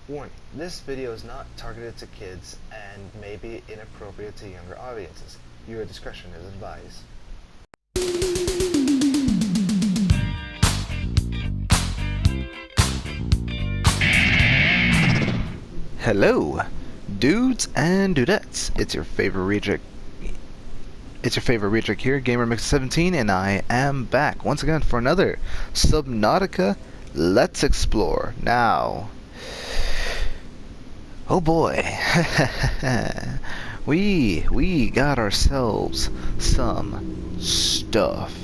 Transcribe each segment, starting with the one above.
Warning, this video is not targeted to kids and may be inappropriate to younger audiences. Your discretion is advised. Hello, dudes and dudettes. It's your favorite reject here, GamerMix17, and I am back once again for another Subnautica Let's Explore. Now, oh boy, we got ourselves some stuff.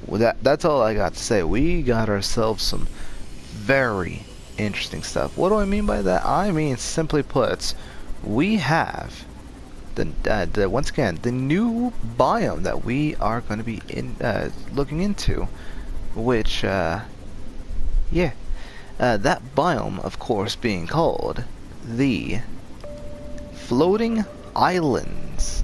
Well, that's all I got to say. We got ourselves some very interesting stuff. What do I mean by that? I mean, simply put, we have once again the new biome that we are going to be looking into, which that biome, of course, being called the floating islands.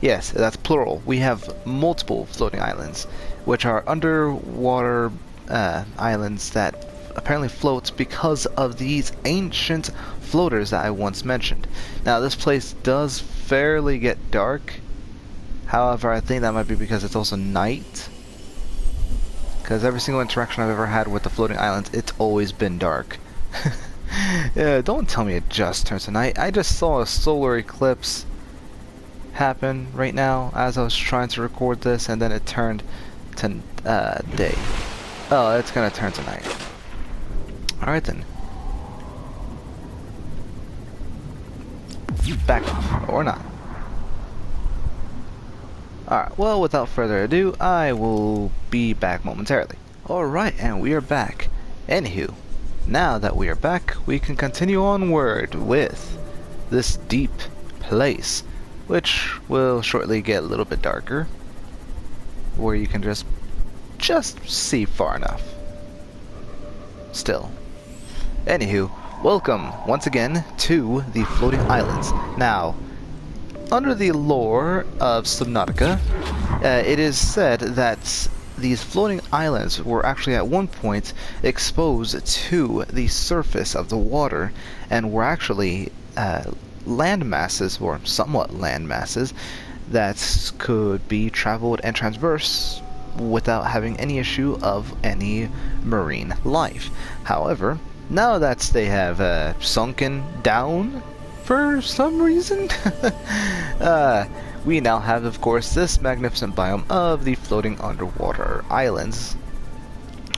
Yes, that's plural. We have multiple floating islands, which are underwater islands that apparently floats because of these ancient floaters that I once mentioned. Now, this place does fairly get dark. However, I think that might be because it's also night. Because every single interaction I've ever had with the floating islands, it's always been dark. Yeah, don't tell me it just turns to night. I just saw a solar eclipse happen right now as I was trying to record this, and then it turned to day. Oh, it's gonna turn to night. Alright then. Back off, or not. Alright, well, without further ado, I will be back momentarily. Alright, and we are back. Anywho, now that we are back, we can continue onward with this deep place, which will shortly get a little bit darker, where you can just see far enough. Still. Anywho, welcome once again to the floating islands. Now, under the lore of Subnautica, it is said that these floating islands were actually at one point exposed to the surface of the water and were actually land masses, or somewhat land masses, that could be traveled and traversed without having any issue of any marine life. However, now that they have sunken down for some reason, we now have, of course, this magnificent biome of the floating underwater islands.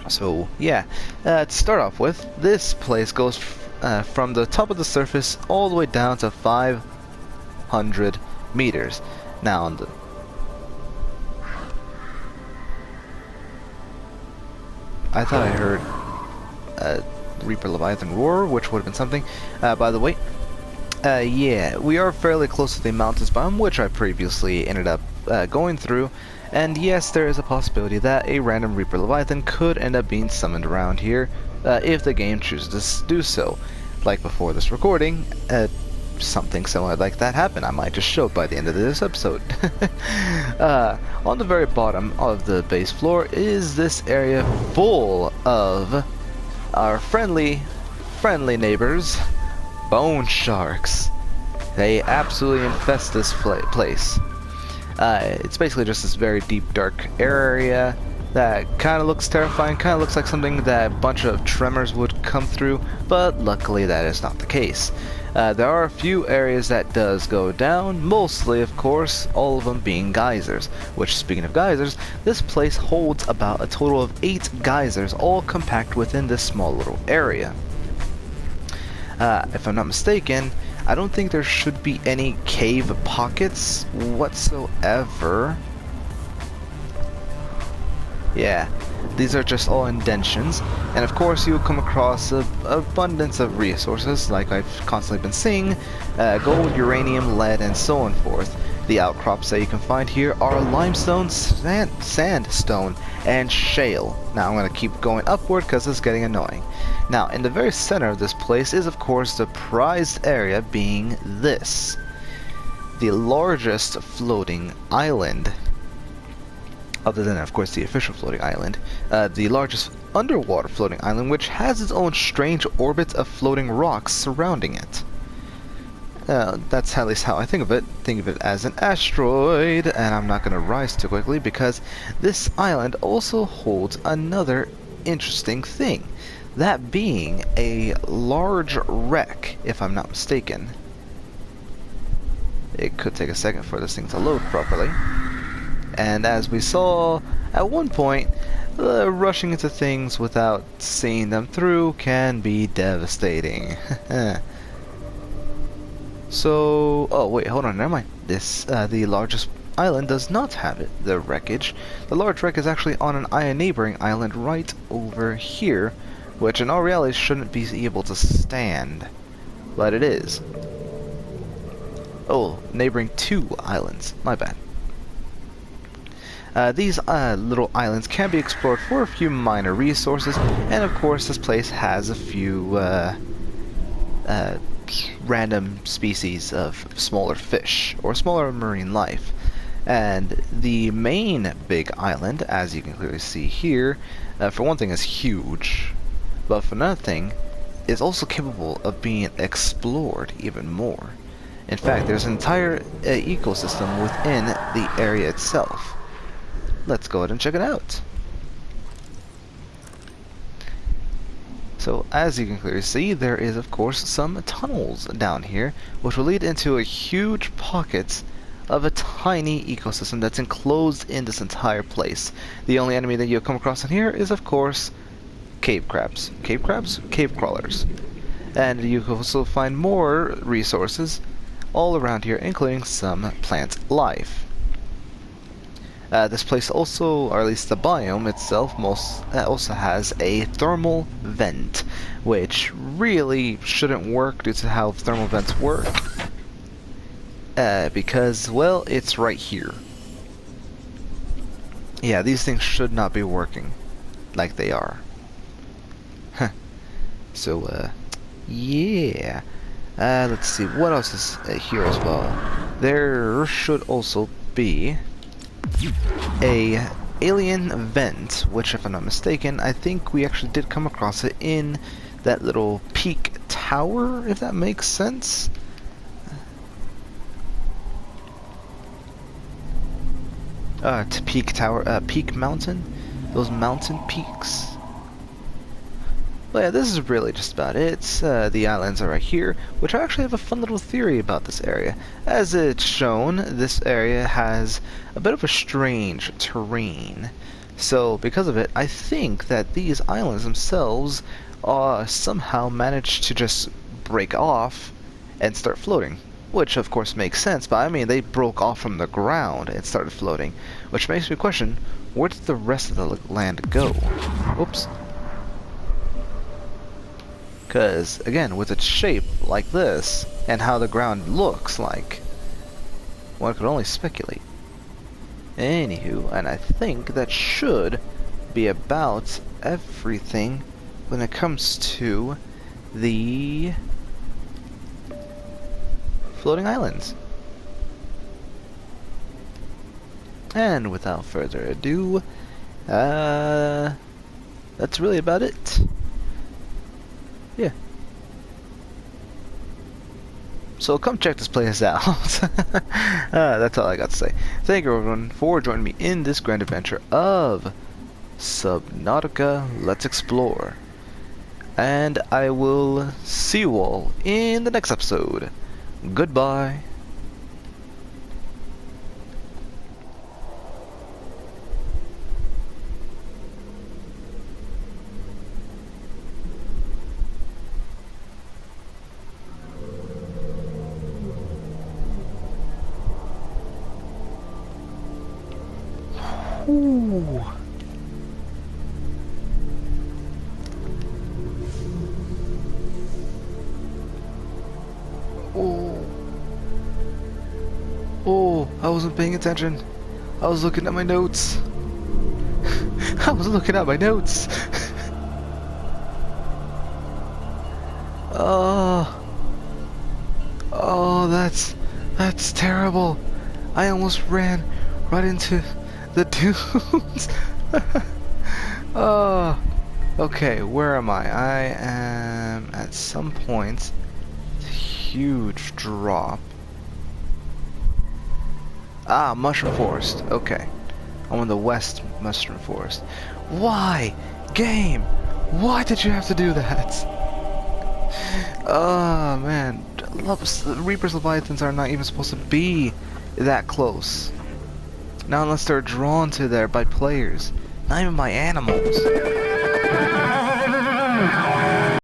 So yeah, to start off with, this place goes from the top of the surface all the way down to 500 meters. Now, on the I thought I heard a Reaper Leviathan roar, which would have been something. By the way, yeah, we are fairly close to the mountains biome, which I previously ended up going through. And yes, there is a possibility that a random Reaper Leviathan could end up being summoned around here if the game chooses to do so. Like before this recording, something similar like that happened. I might just show it by the end of this episode. On the very bottom of the base floor is this area full of our friendly neighbors, bone sharks. They absolutely infest this place. It's basically just this very deep, dark area that kind of looks terrifying, kind of looks like something that a bunch of tremors would come through, but luckily that is not the case. There are a few areas that does go down, mostly, of course, all of them being geysers, which, speaking of geysers, this place holds about a total of 8 geysers, all compact within this small little area. If I'm not mistaken, I don't think there should be any cave pockets whatsoever. Yeah, these are just all indentions, and of course you'll come across an abundance of resources, like I've constantly been seeing, gold, uranium, lead, and so on forth. The outcrops that you can find here are limestone, sandstone, and shale. Now I'm going to keep going upward because it's getting annoying. Now, in the very center of this place is, of course, the prized area being this. The largest floating island other than, of course, the official floating island, the largest underwater floating island which has its own strange orbit of floating rocks surrounding it. That's at least how I think of it. Think of it as an asteroid, and I'm not going to rise too quickly because this island also holds another interesting thing. That being a large wreck, if I'm not mistaken. It could take a second for this thing to load properly. And as we saw at one point, rushing into things without seeing them through can be devastating. So, oh wait, hold on, never mind. This, the largest island does not have it, the wreckage. The large wreck is actually on a neighboring island right over here, which in all reality shouldn't be able to stand, but it is. Oh, neighboring 2 islands, my bad. These little islands can be explored for a few minor resources, and of course this place has a few random species of smaller fish or smaller marine life. And the main big island, as you can clearly see here, for one thing is huge, but for another thing is also capable of being explored even more. In fact, there's an entire ecosystem within the area itself. Let's go ahead and check it out. So, as you can clearly see, there is of course some tunnels down here, which will lead into a huge pocket of a tiny ecosystem that's enclosed in this entire place. The only enemy that you'll come across in here is of course cave crabs. Cave crabs? Cave crawlers. And you can also find more resources all around here, including some plant life. This place also, or at least the biome itself, also has a thermal vent, which really shouldn't work due to how thermal vents work. Because, well, it's right here. Yeah, these things should not be working like they are. So, yeah. Let's see, what else is here as well? There should also be a alien vent, which if I'm not mistaken, I think we actually did come across it in that little peak tower, if that makes sense. To peak tower, peak mountain, those mountain peaks. Well, yeah, this is really just about it. The islands are right here, which I actually have a fun little theory about this area. As it's shown, this area has a bit of a strange terrain. So, because of it, I think that these islands themselves somehow managed to just break off and start floating. Which, of course, makes sense, but I mean, they broke off from the ground and started floating. Which makes me question, where did the rest of the land go? Whoops. Because, again, with its shape like this, and how the ground looks like, one could only speculate. Anywho, and I think that should be about everything when it comes to the floating islands. And without further ado, that's really about it. Yeah. So come check this place out. That's all I got to say. Thank you everyone for joining me in this grand adventure of Subnautica Let's Explore. And I will see you all in the next episode. Goodbye. Ooh. Oh. Oh, I wasn't paying attention. I was looking at my notes. I was looking at my notes. Oh. Oh, that's terrible. I almost ran right into the dunes. Oh. Okay, where am I? I am at some point. Huge drop. Ah, Mushroom Forest. Okay. I'm in the West Mushroom Forest. Why? Game! Why did you have to do that? Oh, man. Reaper's Leviathans are not even supposed to be that close. Not unless they're drawn to there by players. Not even by animals.